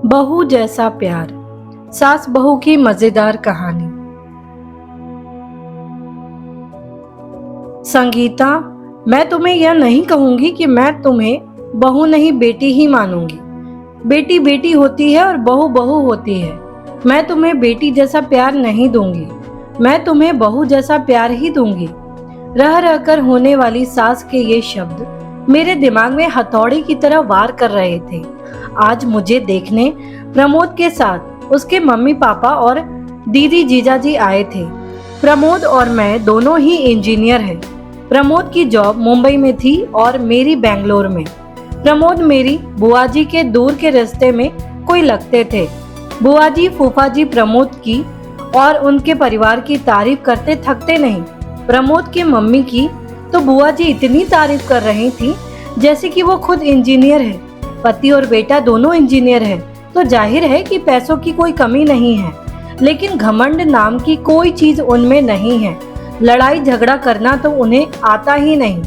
बहू जैसा प्यार, सास बहू की मजेदार कहानी। संगीता, मैं तुम्हें यह नहीं कहूंगी कि मैं तुम्हें बहू नहीं बेटी ही मानूंगी। बेटी बेटी होती है और बहू बहू होती है। मैं तुम्हें बेटी जैसा प्यार नहीं दूंगी, मैं तुम्हें बहू जैसा प्यार ही दूंगी। रह रहकर होने वाली सास के ये शब्द मेरे दिमाग में हथौड़ी की तरह वार कर रहे थे। आज मुझे देखने प्रमोद के साथ उसके मम्मी पापा और दीदी जीजाजी आए थे। प्रमोद और मैं दोनों ही इंजीनियर हैं। प्रमोद की जॉब मुंबई में थी और मेरी बेंगलोर में। प्रमोद मेरी बुआ जी के दूर के रिश्ते में कोई लगते थे। बुआ जी फूफा जी प्रमोद की और उनके परिवार की तारीफ करते थकते नहीं। प्रमोद की मम्मी की तो बुआ जी इतनी तारीफ कर रही थी जैसे कि वो खुद इंजीनियर है। पति और बेटा दोनों इंजीनियर है तो जाहिर है कि पैसों की कोई कमी नहीं है, लेकिन घमंड नाम की कोई चीज उनमें नहीं है। लड़ाई झगड़ा करना तो उन्हें आता ही नहीं।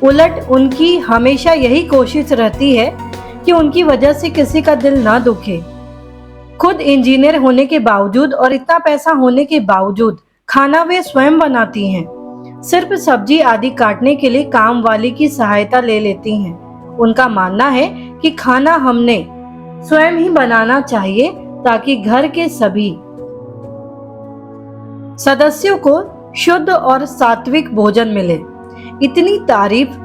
उलट उनकी हमेशा यही कोशिश रहती है कि उनकी वजह से किसी का दिल ना दुखे। खुद इंजीनियर होने के बावजूद और इतना पैसा होने के बावजूद खाना वे स्वयं बनाती हैं। सिर्फ सब्जी आदि काटने के लिए काम वाली की सहायता ले लेती हैं। उनका मानना है कि खाना हमने स्वयं ही बनाना चाहिए ताकि घर के सभी सदस्यों को शुद्ध और सात्विक भोजन मिले। इतनी तारीफ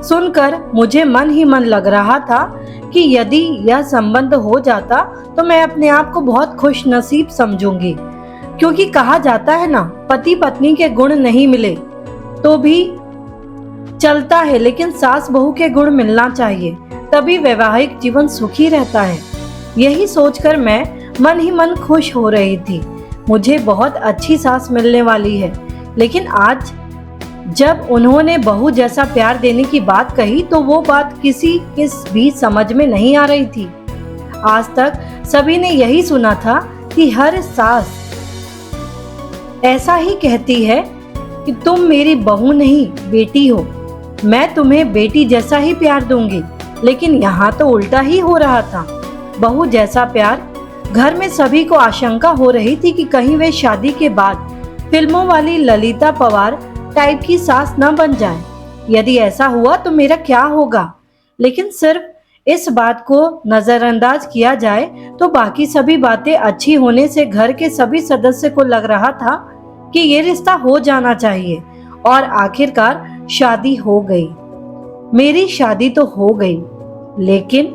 सुनकर मुझे मन ही मन लग रहा था कि यदि यह संबंध हो जाता तो मैं अपने आप को बहुत खुश नसीब समझूंगी, क्योंकि कहा जाता है ना, पति पत्नी के गुण नहीं मिले तो भी चलता है, लेकिन सास बहू के गुण मिलना चाहिए, तभी वैवाहिक जीवन सुखी रहता है। यही सोचकर मैं मन ही मन खुश हो रही थी। मुझे बहुत अच्छी सास मिलने वाली है। लेकिन आज जब उन्होंने बहू जैसा प्यार देने की बात कही तो वो बात किसी के भी समझ में नहीं आ रही थी। आज तक सभी ने यही सुना था कि हर सास ऐसा ही कहती है कि तुम मेरी बहू नहीं बेटी हो, मैं तुम्हें बेटी जैसा ही प्यार दूंगी। लेकिन यहाँ तो उल्टा ही हो रहा था। बहू जैसा प्यार, घर में सभी को आशंका हो रही थी कि कहीं वे शादी के बाद फिल्मों वाली ललिता पवार टाइप की सास न बन जाए। यदि ऐसा हुआ तो मेरा क्या होगा। लेकिन सिर्फ इस बात को नजरअंदाज किया जाए तो बाकी सभी बातें अच्छी होने से घर के सभी सदस्य को लग रहा था कि ये रिश्ता हो जाना चाहिए। और आखिरकार शादी हो गई। मेरी शादी तो हो गई, लेकिन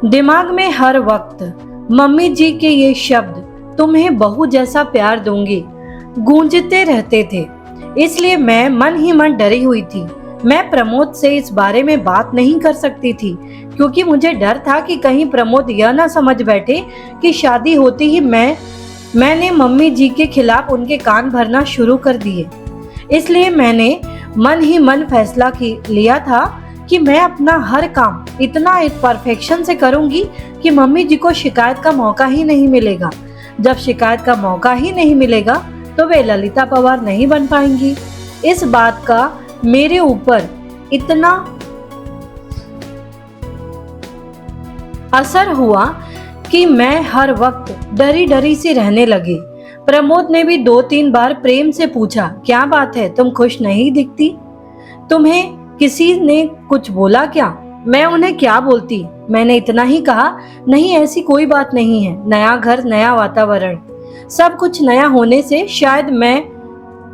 दिमाग में हर वक्त मम्मी जी के ये शब्द, तुम्हें बहू जैसा प्यार दूंगी, गूंजते रहते थे। इसलिए मैं मन ही मन डरी हुई थी। मैं प्रमोद से इस बारे में बात नहीं कर सकती थी, क्योंकि मुझे डर था कि कहीं प्रमोद यह ना समझ बैठे कि शादी होती ही मैंने मम्मी जी के खिलाफ उनके कान भरना शुरू कर दिए। इसलिए मैंने मन ही मन फैसला लिया था कि मैं अपना हर काम इतना परफेक्शन से करूंगी कि मम्मी जी को शिकायत का मौका ही नहीं मिलेगा। जब शिकायत का मौका ही नहीं मिलेगा तो वे ललिता पवार नहीं बन पाएंगी। इस बात का मेरे ऊपर इतना असर हुआ कि मैं हर वक्त डरी डरी सी रहने लगी। प्रमोद ने भी 2-3 बार प्रेम से पूछा, क्या बात है, तुम खुश नहीं दिखती, तुम्हें किसी ने कुछ बोला क्या? मैं उन्हें क्या बोलती, मैंने इतना ही कहा, नहीं ऐसी कोई बात नहीं है, नया घर नया वातावरण, सब कुछ नया होने से शायद मैं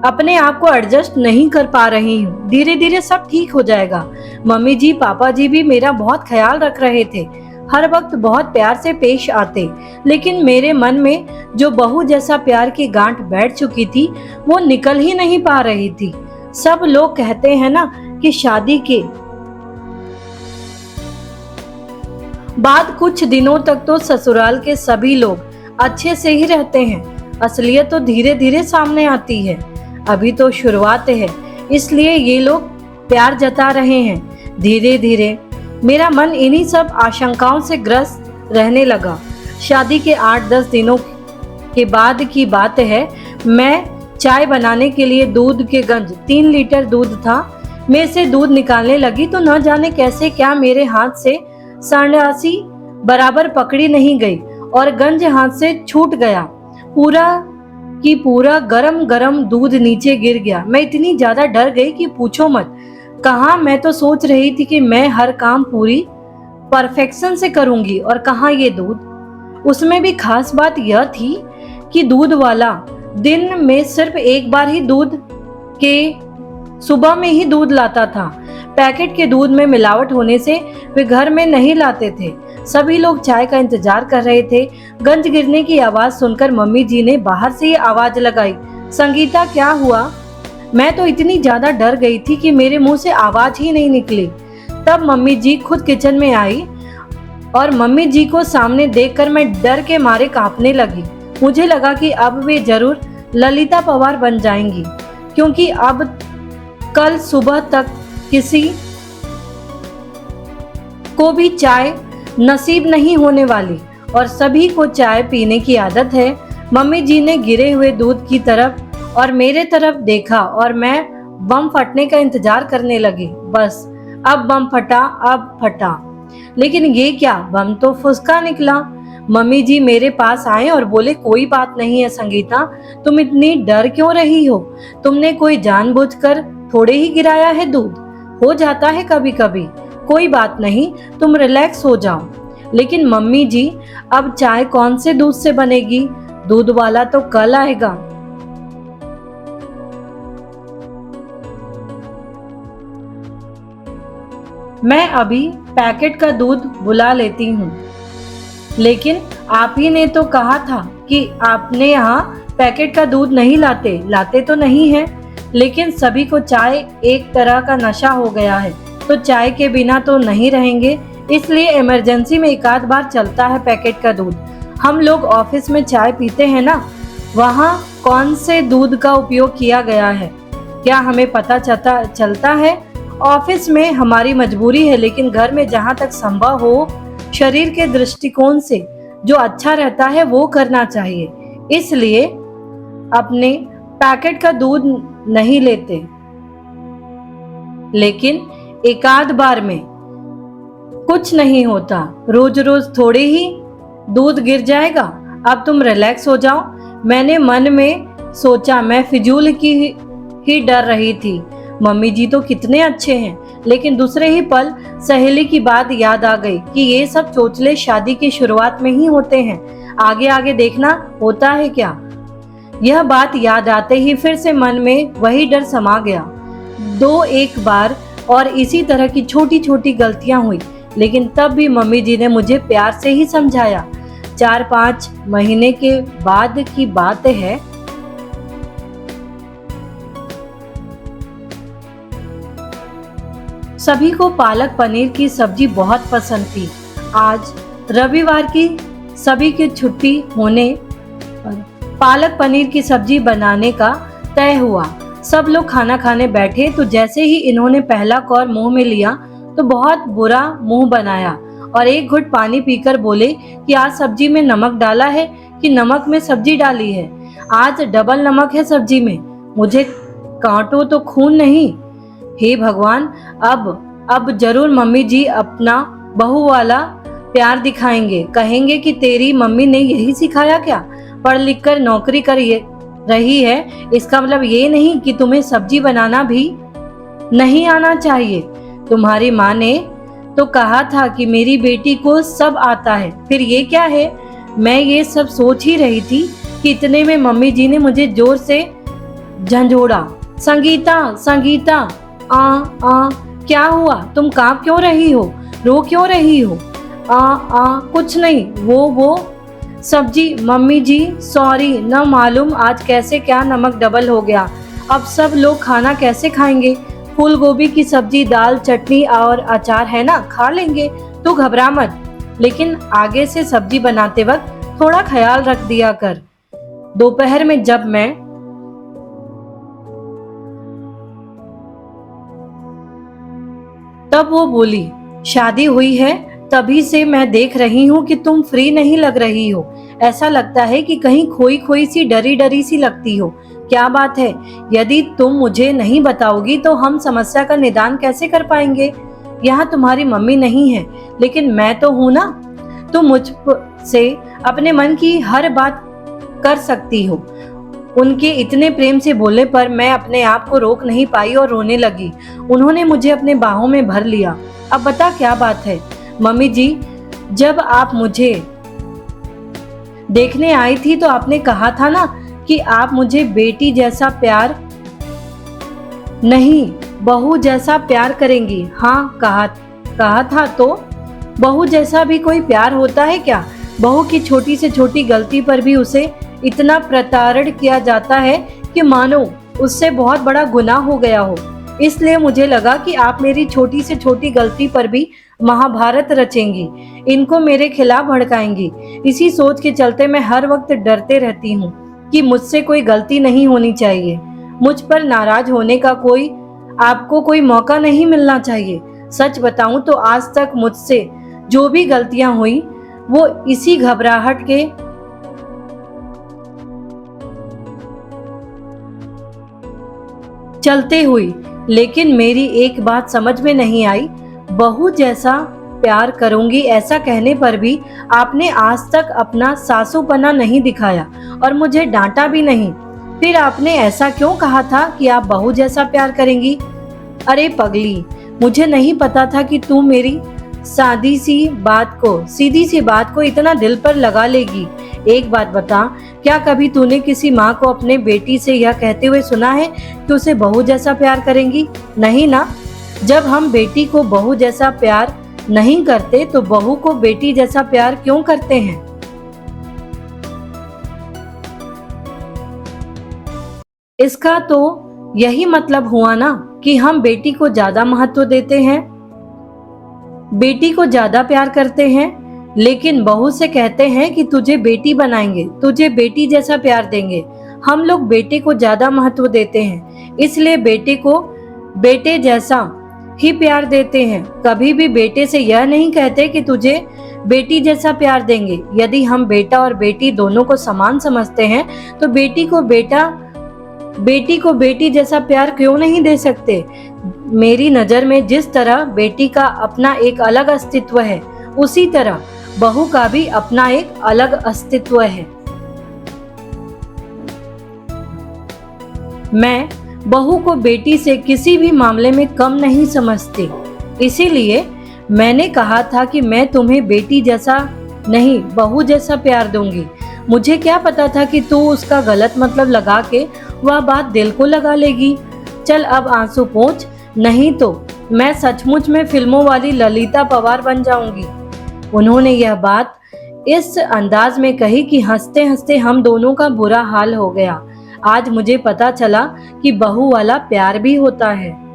अपने आप को एडजस्ट नहीं कर पा रही हूँ, धीरे धीरे सब ठीक हो जाएगा। मम्मी जी पापा जी भी मेरा बहुत ख्याल रख रहे थे, हर वक्त बहुत प्यार से पेश आते, लेकिन मेरे मन में जो बहू जैसा प्यार की गांठ बैठ चुकी थी वो निकल ही नहीं पा रही थी। सब लोग कहते हैं ना कि शादी के बाद कुछ दिनों तक तो ससुराल के सभी लोग अच्छे से ही रहते हैं, असलियत तो धीरे धीरे सामने आती है। अभी तो शुरुआत है, इसलिए ये लोग प्यार जता रहे हैं। धीरे धीरे मेरा मन इन्हीं सब आशंकाओं से ग्रस्त रहने लगा। शादी के 8-10 दिनों के बाद की बात है। मैं चाय बनाने के लिए दूध के गंज 3 लीटर दूध था, में से दूध निकालने लगी तो न जाने कैसे क्या मेरे हाथ से सांडासी बराबर पकड़ी नहीं गई और गंज हाथ से छूट गया। पूरा की पूरा गरम गरम दूध नीचे गिर गया। मैं इतनी ज्यादा डर गई कि पूछो मत। कहाँ मैं तो सोच रही थी कि मैं हर काम पूरी परफेक्शन से करूंगी और कहाँ ये दूध। उसमें भी खास बात यह थी कि दूध वाला दिन में सिर्फ एक बार ही दूध के सुबह में ही दूध लाता था। पैकेट के दूध में मिलावट होने से वे घर में नहीं लाते थे। सभी लोग चाय का इंतजार कर रहे थे। गंज गिरने की आवाज सुनकर मम्मी जी ने बाहर से ही आवाज लगाई, संगीता क्या हुआ? मैं तो इतनी ज्यादा डर गई थी कि मेरे मुंह से आवाज ही नहीं निकली। तब मम्मी जी खुद किचन में आई और मम्मी जी को सामने देखकर मैं डर के मारे कांपने लगी। मुझे लगा कि अब वे जरूर ललिता पवार बन जाएंगी, क्योंकि अब कल सुबह तक किसी को भी चाय नसीब नहीं होने वाली और सभी को चाय पीने की आदत है। मम्मी जी ने गिरे हुए दूध की तरफ और मेरे तरफ देखा और मैं बम फटने का इंतजार करने लगी। बस अब बम फटा, अब फटा। लेकिन ये क्या, बम तो फुसका निकला। मम्मी जी मेरे पास आए और बोले, कोई बात नहीं है संगीता, तुम इतनी डर क्यों रही हो? तुमने कोई जानबूझकर थोड़े ही गिराया है दूध, हो जाता है कभी कभी, कोई बात नहीं, तुम रिलैक्स हो जाओ। लेकिन मम्मी जी, अब चाय कौन से दूध से बनेगी? दूध वाला तो कल आएगा। मैं अभी पैकेट का दूध बुला लेती हूँ। लेकिन आप ही ने तो कहा था कि आपने यहाँ पैकेट का दूध नहीं लाते। लाते तो नहीं है, लेकिन सभी को चाय एक तरह का नशा हो गया है, तो चाय के बिना तो नहीं रहेंगे, इसलिए इमरजेंसी में एक आध बार चलता है पैकेट का दूध। हम लोग ऑफिस में चाय पीते हैं ना, वहाँ कौन से दूध का उपयोग किया गया है क्या हमें पता चलता है? ऑफिस में हमारी मजबूरी है, लेकिन घर में जहाँ तक संभव हो, शरीर के दृष्टिकोण से जो अच्छा रहता है वो करना चाहिए। इसलिए अपने पैकेट का दूध नहीं लेते, लेकिन एक आध बार में कुछ नहीं होता। रोज रोज थोड़े ही दूध गिर जाएगा। अब तुम रिलैक्स हो जाओ। मैंने मन में सोचा, मैं फिजूल की ही डर रही थी। मम्मी जी तो कितने अच्छे हैं। लेकिन दूसरे ही पल सहेली की बात याद आ गई कि ये सब चोचले शादी की शुरुआत में ही होते हैं, आगे आगे देखना होता है क्या। यह बात याद आते ही फिर से मन में वही डर समा गया। दो एक बार और इसी तरह की छोटी छोटी गलतियां हुई, लेकिन तब भी मम्मी जी ने मुझे प्यार से ही समझाया। 4-5 महीने के बाद की बात है। सभी को पालक पनीर की सब्जी बहुत पसंद थी। आज रविवार की सभी की छुट्टी होने पर पालक पनीर की सब्जी बनाने का तय हुआ। सब लोग खाना खाने बैठे तो जैसे ही इन्होंने पहला कौर मुंह में लिया तो बहुत बुरा मुंह बनाया और एक घुट पानी पीकर बोले कि आज सब्जी में नमक डाला है कि नमक में सब्जी डाली है? आज डबल नमक है सब्जी में। मुझे काटो तो खून नहीं। हे भगवान, अब जरूर मम्मी जी अपना बहू वाला प्यार दिखाएंगे। कहेंगे कि तेरी मम्मी ने यही सिखाया क्या? पढ़ लिख कर नौकरी कर रही है, इसका मतलब ये नहीं कि तुम्हें सब्जी बनाना भी नहीं आना चाहिए। तुम्हारी माँ ने तो कहा था कि मेरी बेटी को सब आता है, फिर ये क्या है? मैं ये सब सोच ही रही थी कि इतने में मम्मी जी ने मुझे जोर से झंझोड़ा, संगीता संगीता, आ क्या हुआ? तुम कांप क्यों रही हो? रो क्यों रही हो? कुछ नहीं, वो सब्जी। मम्मी जी सॉरी, न मालूम आज कैसे क्या नमक डबल हो गया। अब सब लोग खाना कैसे खाएंगे? फूल गोभी की सब्जी, दाल, चटनी और अचार है ना, खा लेंगे, तू घबरा मत। लेकिन आगे से सब्जी बनाते वक्त थोड़ा ख्याल रख दिया कर। दोपहर में जब मैं तब वो बोली, शादी हुई है तभी से मैं देख रही हूँ कि तुम फ्री नहीं लग रही हो। ऐसा लगता है कि कहीं खोई खोई सी डरी डरी सी लगती हो। क्या बात है? यदि तुम मुझे नहीं बताओगी तो हम समस्या का निदान कैसे कर पाएंगे? यहाँ तुम्हारी मम्मी नहीं है, लेकिन मैं तो हूँ ना। तुम मुझसे अपने मन की हर बात कर सकती हो। उनके इतने प्रेम से बोलने पर मैं अपने आप को रोक नहीं पाई और रोने लगी। उन्होंने मुझे अपने बाहों में भर लिया। अब बता क्या बात है? मम्मी जी, जब आप मुझे देखने आई थी तो आपने कहा था ना कि आप मुझे बेटी जैसा प्यार नहीं, बहू जैसा प्यार करेंगी। हाँ, कहा था तो। बहू जैसा भी कोई प्यार होता है क्या? बहू की छोटी से छोटी गलती पर भी उसे इतना प्रताड़ित किया जाता है कि मानो उससे बहुत बड़ा गुनाह हो गया हो। इसलिए मुझे लगा कि आप मेरी छोटी से छोटी गलती पर भी महाभारत रचेंगी, इनको मेरे खिलाफ भड़काएंगी। इसी सोच के चलते मैं हर वक्त डरते रहती हूँ कि मुझसे कोई गलती नहीं होनी चाहिए। मुझ पर नाराज होने का आपको कोई मौका नहीं मिलना चाहिए। सच बताऊं तो आज तक मुझसे जो भी गलतियां हुई वो इसी घबराहट के चलते हुई। लेकिन मेरी एक बात समझ में नहीं आई, बहू जैसा प्यार करूंगी ऐसा कहने पर भी आपने आज तक अपना सासूपना नहीं दिखाया और मुझे डांटा भी नहीं। फिर आपने ऐसा क्यों कहा था कि आप बहू जैसा प्यार करेंगी? अरे पगली, मुझे नहीं पता था कि तू मेरी सीधी सी बात को इतना दिल पर लगा लेगी। एक बात बता, क्या कभी तूने किसी माँ को अपने बेटी से यह कहते हुए सुना है कि उसे बहू जैसा प्यार करेंगी? नहीं ना। जब हम बेटी को बहू जैसा प्यार नहीं करते तो बहू को बेटी जैसा प्यार क्यों करते हैं? इसका तो यही मतलब हुआ ना कि हम बेटी को ज्यादा महत्व देते हैं, बेटी को ज्यादा प्यार करते हैं, लेकिन बहू से कहते हैं कि तुझे बेटी बनाएंगे, तुझे बेटी जैसा प्यार देंगे। हम लोग बेटे को ज्यादा महत्व देते हैं, इसलिए बेटे को बेटे जैसा ही प्यार देते हैं। कभी भी बेटे से यह नहीं कहते कि तुझे बेटी जैसा प्यार देंगे। यदि हम बेटा और बेटी दोनों को समान समझते हैं तो बेटी को बेटी जैसा प्यार क्यों नहीं दे सकते? मेरी नजर में जिस तरह बेटी का अपना एक अलग अस्तित्व है, उसी तरह बहू का भी अपना एक अलग अस्तित्व है। मैं बहू को बेटी से किसी भी मामले में कम नहीं समझती। इसीलिए मैंने कहा था कि मैं तुम्हें बेटी जैसा नहीं, बहू जैसा प्यार दूंगी। मुझे क्या पता था कि तू उसका गलत मतलब लगा के वह बात दिल को लगा लेगी। चल अब आंसू पोंछ, नहीं तो मैं सचमुच में फिल्मों वाली ललिता पवार बन जाऊंगी। उन्होंने यह बात इस अंदाज में कही कि हंसते हंसते हम दोनों का बुरा हाल हो गया। आज मुझे पता चला कि बहू वाला प्यार भी होता है।